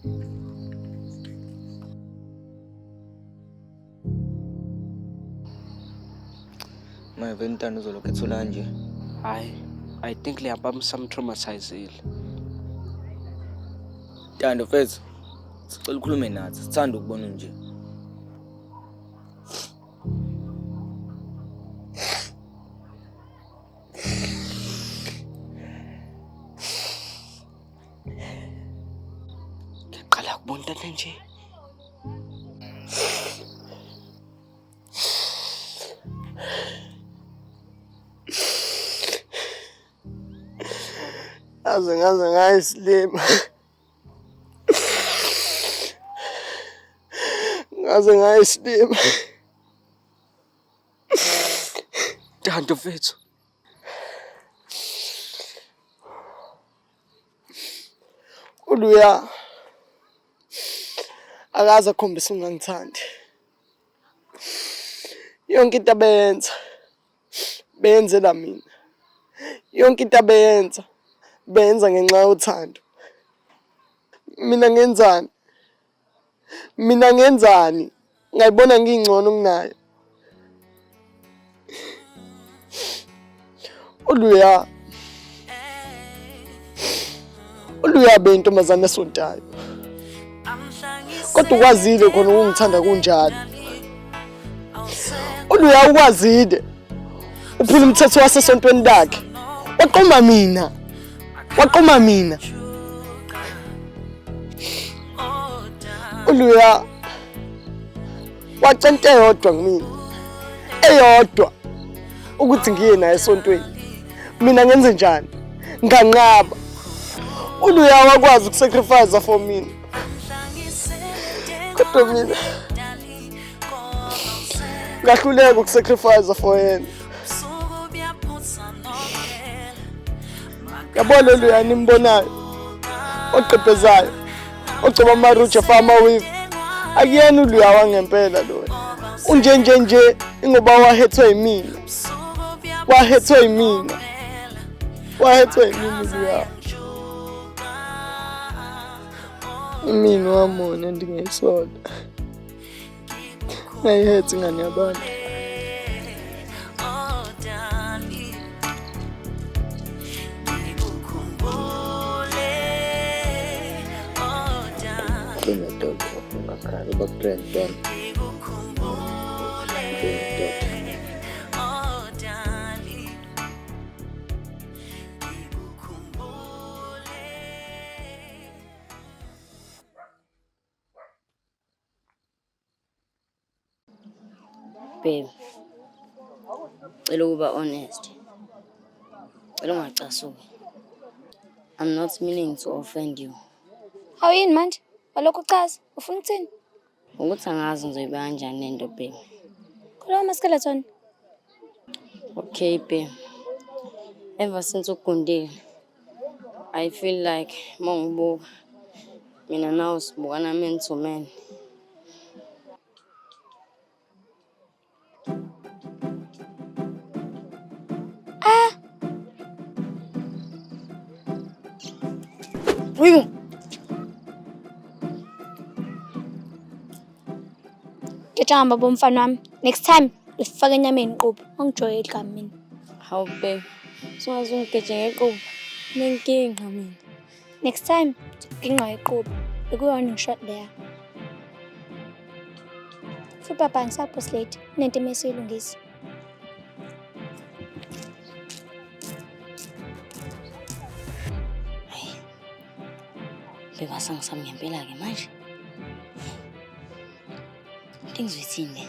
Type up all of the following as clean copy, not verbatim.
My ventana uzoloku ethula nje. I think liyabam some traumatized. Tando mfethu. Sicela ukhulume nathi. Sithanda ukubona nje. Ngiyaqala ukubona tata nje. Ngaze ngayislima. Ngaze ngayislima. Tando mfethu. Uluya akaze akhombisa ungangithandi. Yonke into benzela mina. Yonke into benza ngenxa yothando. Mina ngenzani? Ngayibona ngingcono kunayo. Uluya bentombazana esontayo. Kodwa ukwazile khona ukungithanda kunjalo. Uluya ukwazile. Uphula umthetho wasesontweni lakhe. Waqoma mina. Uluya wacente yodwa kumina. Eyodwa ukuthi ngiye naye esontweni. Mina ngenze njani? Nganqaba. Uluya wakwazi ukusacrifice for mina. Kodwa mina ngahluleka ukusacrifice for yena. Yabona Uluya nimbonayo. Oqhebhezayo. Ogcoba amaruche fama with. Akuyena Uluya wangempela lo. Unje ingoba wahethwe yimina. Wahethwe yimina Uluya. Imini wamona ndingayisola. Ngayihethe ingane yabantu. Babe, cela ukuba honest. Cela ungacasuki. I'm not meaning to offend you. How are you manje? Walokho uchaza, ufuna ukuthini? Ukuthi angazi ngizoyiba kanjani lento babe. Khuluma maskeleton. Okay babe. Ever since ukundile, I feel like mongibuka mina nawe sibukana man to man. Ngijamba bomfana wami. Next time ufake enyameni qopho. Angijwayeli ka mina. How babe? Songaze ungigeje ngeqobo. Nenkinga mina. Next time nginqa eqopho. Bekuyona ngishot leya. Papa ngisa Bosslady. Nento mesiyilungisa. Bebasa ngisami ngempela ke manje. Ngizwithini?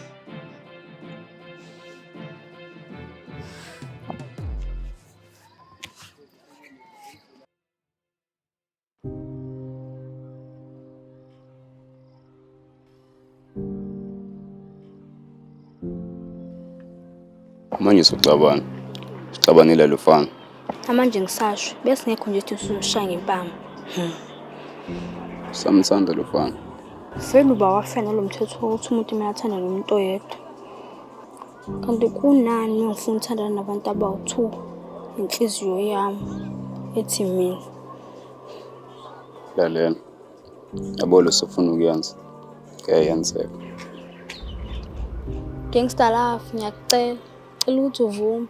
Manje sixabanile lufana. Manje ngisashwe bese ngekho nje ukuthi usushaya ngempama. Samthanda lufana. Seluba wafena lo mthetho ukuthi umuntu uyathanda nomuntu oyedwa. Kanti kunani ngifuna ukuthandana nabantu abawu2 inhliziyo yami ethi mina. Lalela. Yabo lo sifuna ukuyenza. Kuyenzeka. Gangster love, ngiyakucela. Cela ukuthi uvume.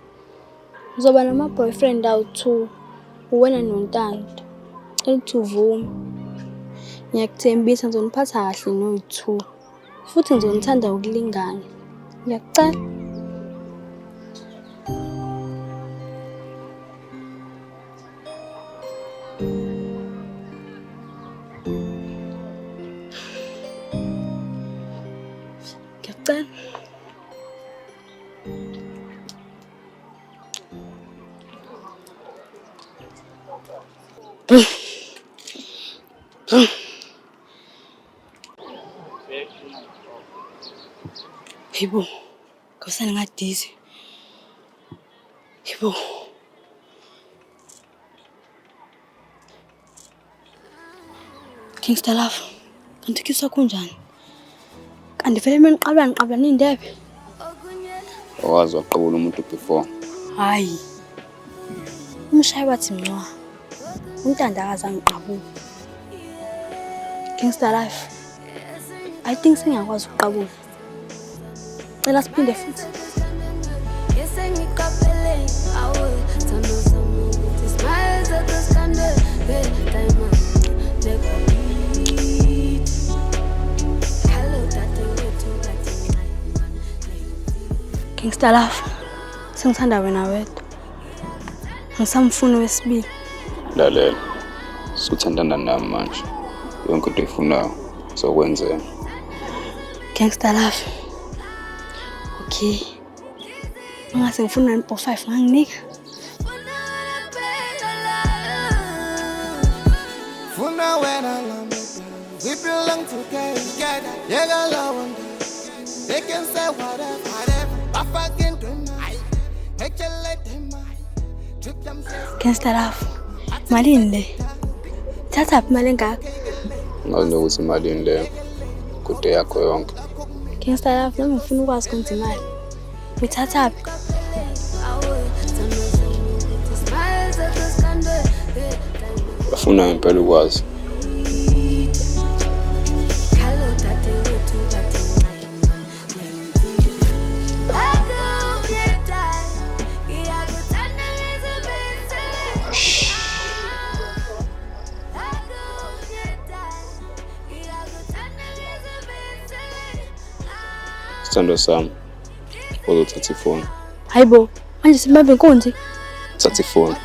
Ngizoba nama-boyfriend awu-2. Uwena noNtando. Cela ukuthi uvume. Ngiyakuthembisa ngizoniphatha kahle noyi-2. Futhi ngizonithanda ukulingana. Ngiyakucela. Ngiyacela. Yebo. Ngosana ngadizi. Yebo. Gangster love. Kanti kiswa kunjani? Kanti vele mina ngiqabula n'indebe. Owazi waqabula umuntu before. Hayi. Mshay wathi mncwa. Untanda akaza ngiqabula. Gangster life. I think sengiyakwazi ukuqabula. Cela siphinde futhi. Gangster love. Sengithanda wena wedwa. Ngisamfuna wesibili. Lalela. Suthandana nami manje. Yonke into efunayo sokwenzeka. Gangster love. Okay. Mangase ngifuna 5 nganginika. Funa wena lami. We belong together. Yeah, love one day. They can say whatever. I fucking do my. Let them. Gangster love. Malini le? Thatha phi imali engaka? Ngazi ukuthi imali le kude yakho yonke. Gangster love, nami ngifuna ukwazi konke imali. Uyithatha phi? Bafuna impela ukwazi. Sithando sami. Uzothatha ifoni. Hayibo, manje simabhe inkunzi. Thatha ifoni.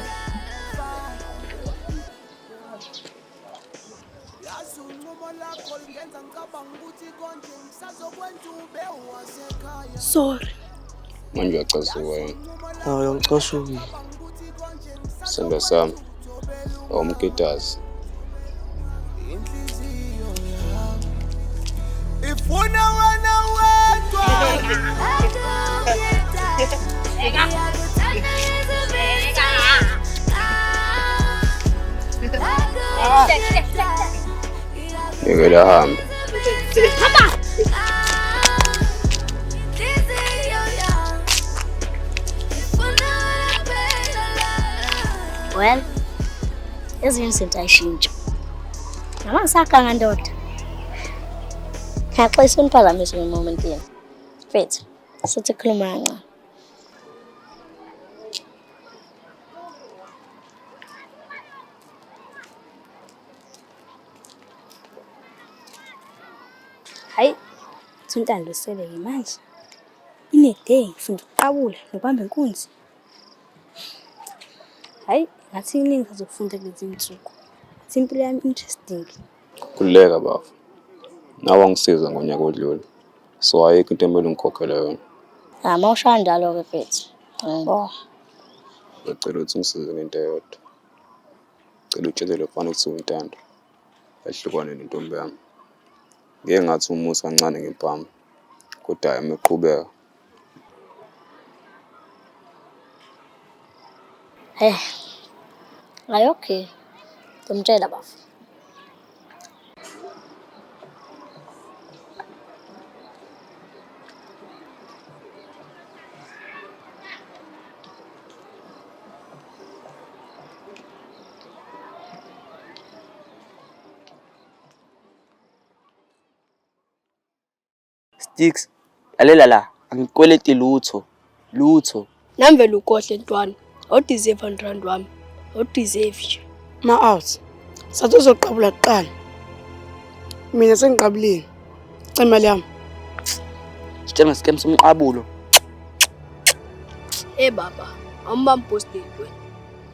Sorry. Manje uyacazuka yena. Hayi ngicashukile. Sithando sami. Awumkitazi. Ifuna wena wedwa. Ngeke hambe. Well, ezinye izinto ayishintsha. Noma ngisakanga ndoda. Ngiyaxolisa uniphazamisa ngemoment yini. Mfethu, sithi khuluma kancane. Hayi, Thuntando seleke manje. Ine-day ngifunda ukuqabula nokubamba inkunzi. Hayi, ngathi iningi ngizokufunda kulezi zinsuku. Impilo yami interesting. Kuleka bafu. Nawe angisiza ngonyaka odlule. So ayikho into emele ngikhokhele yona. Mawushaya njalo-ke mfethu. Yebo. Ngicela ukuthi ngisize ngento eyodwa. Ngicela utshele lo mfana ukuthi uNtando. Ahlukane nentombi yami. Ngeke ngathi umusa kancane ngempama. Kodwa emeqhubeka. Hayi okay. Ngimtshela bafu. Sticks, lalela la, angikweleti lutho. Lutho. Nami vele ukohle ntwana. Awudeserve R100 wami. Awudeserve nje. Ma-out. Sathi uzoqabula kuqala. Mina sengiqabulile. Cela imali yami. Sitshela ngesikemu somqabulo. Baba, awumbambi Bosslady wena.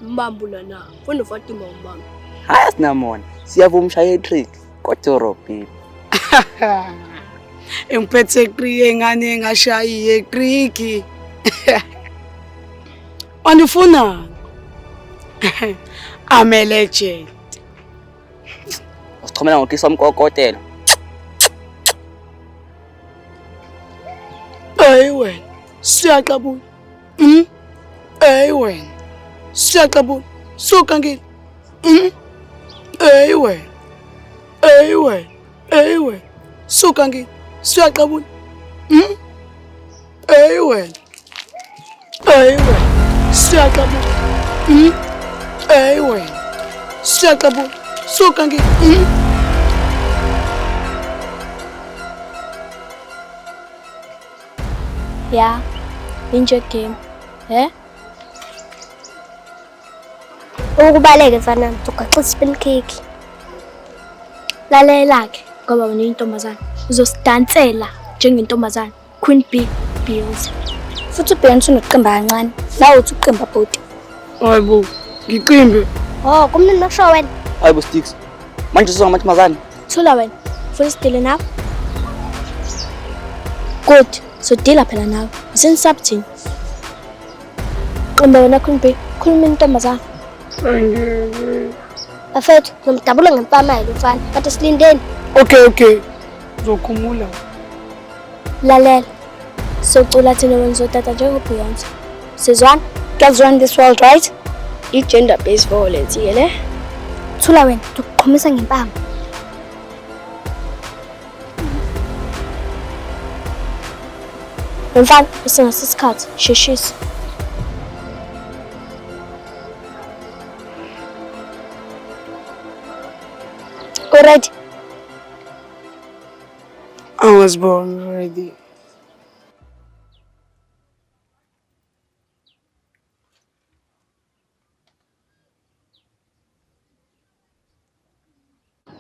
Umbambula na. Funa uFatima umbambi. Hayi sinamona. Siyavuma Mshay e-trick. Kodorobhile. Engiphethe ekri engane engashayi ekriki. Wanifuna? I'm a legend. Usichomela ngokisa umkokotela. Hey wena, siyaqabula. Hey wena, siyaqabula. Suka ngini. Hey wena. Hey wena. Hey wena. Suka ngini. Siyaqabula. Hey wena. Hey wena. Siyaqabula. Hey wena. Siyaqabula. Suka ngini. Yeah. Enjoy game. Ukubaleke mfana ugaxa spin cake. Lalela-ke ngoba wena uyintombazane. Uzosidansela njengentombazane. Queen Bee Bills. Futhi uBeyonce unoqimba kancane. Nawe uthi uqimba bhodi. Hayibo, ngiqimbe. Oh, kumnini makusho wena. Hayibo Sticks. Manje usungamathamazane. Thula wena. Futhi sidile nawe. Good. So deal phela nawe. Isensubtin. Qimba wena Queen Bee. Khuluma intombazane. Bafethu, ngimdabula ngempama mfana. Kade silindeni. Okay. Zokhumula. Lalela. Socula thina wena zotata njengoBeyonce. Sizwana? Girls run this world, right? I-gender based violence yele. Thula wena, ukuqhumisa ngempama. Mfana, usengasesikhathi. Sheshisa. Already. I was born already.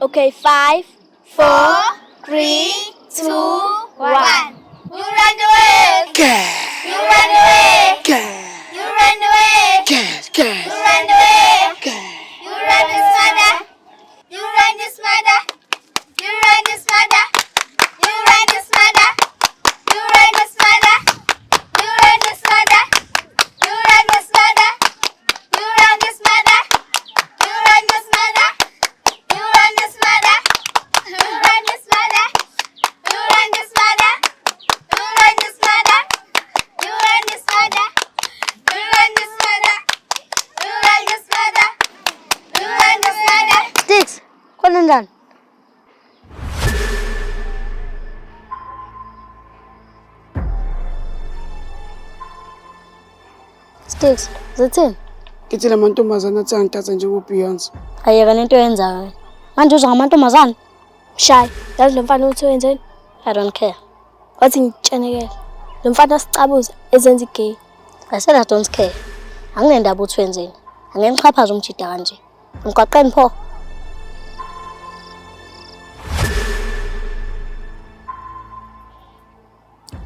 Okay, 5, 4, 3, 2, 1. You run away. You run away. You run away. You run away. You run this mother. You run this mother. You run this mother. You run this mother. You run this mother. You run this mother. You run this mother. You run this mother. You run this mother. You run this mother. You run this mother. You run this mother. You run this mother. You run this mother. You run this mother. You run this mother. You run this mother. Sticks, khona njani? Sticks, zithini? Kithi la mantombazane athi angithatha njengoBeyonce. Ayeka lento yenzayo. Manje uzwa ngamantombazane? Mshay, yazi lo mfana uthi wenzeni? I don't care. Wathi ngitshenekele. Lo mfana sicabuza ezenza igay. I said I don't care. Anginendaba uthi wenzeni. Angenichaphaza umjida kanje. Ngqaqeni pho.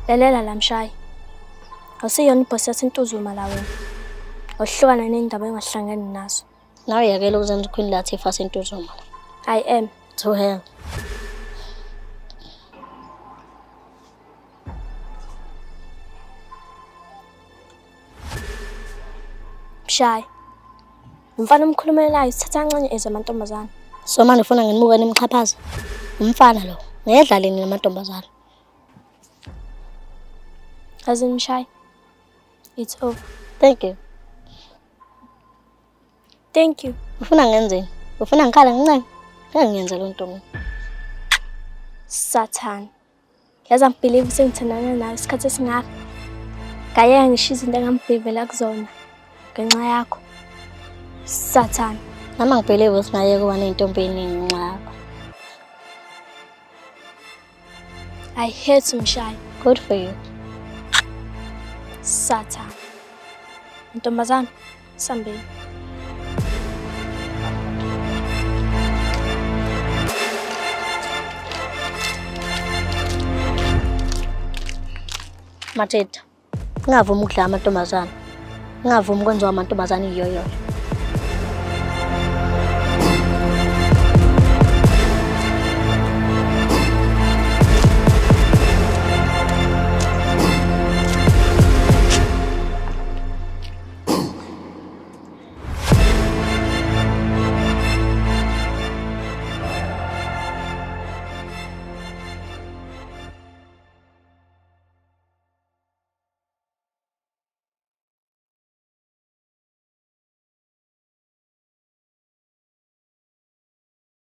Lalela la Mshay. Awusiyona ibhosi yasentuzuma la wena. Awuhlukana nendaba engahlangani nazo. Nawe yakela ukuzenza uQueen Latifah sentuzuma. I am. To hell. Mshay. Umfana omkhulumelayo sithatha kancane ezamantombazane. So manje ufuna nginimuke nimchaphaza. Umfana lo. Ngedlaleni namantombazane. Azin Mshay. It's over. Thank you. Thank you. Ufuna ngenzeni? Ufuna ngikhala ngincane? Ngiyenza lo nto mina. Satan. Yazi angibelieve sengithandana nawe isikhathi esingaka. Ngayeka ngisho izinto engambhevela kuzona ngenxa yakho. Satan. Nama ngibelieve ukuthi ngayeka kuba nentombi eningi ngenxa yakho. I hate Mshay. Good for you. Satan. Ntombazane, sambeni. Mateta, ngavumi ukudla amantombazane. Ngavumi kwenziwa amantombazane yiyo yona.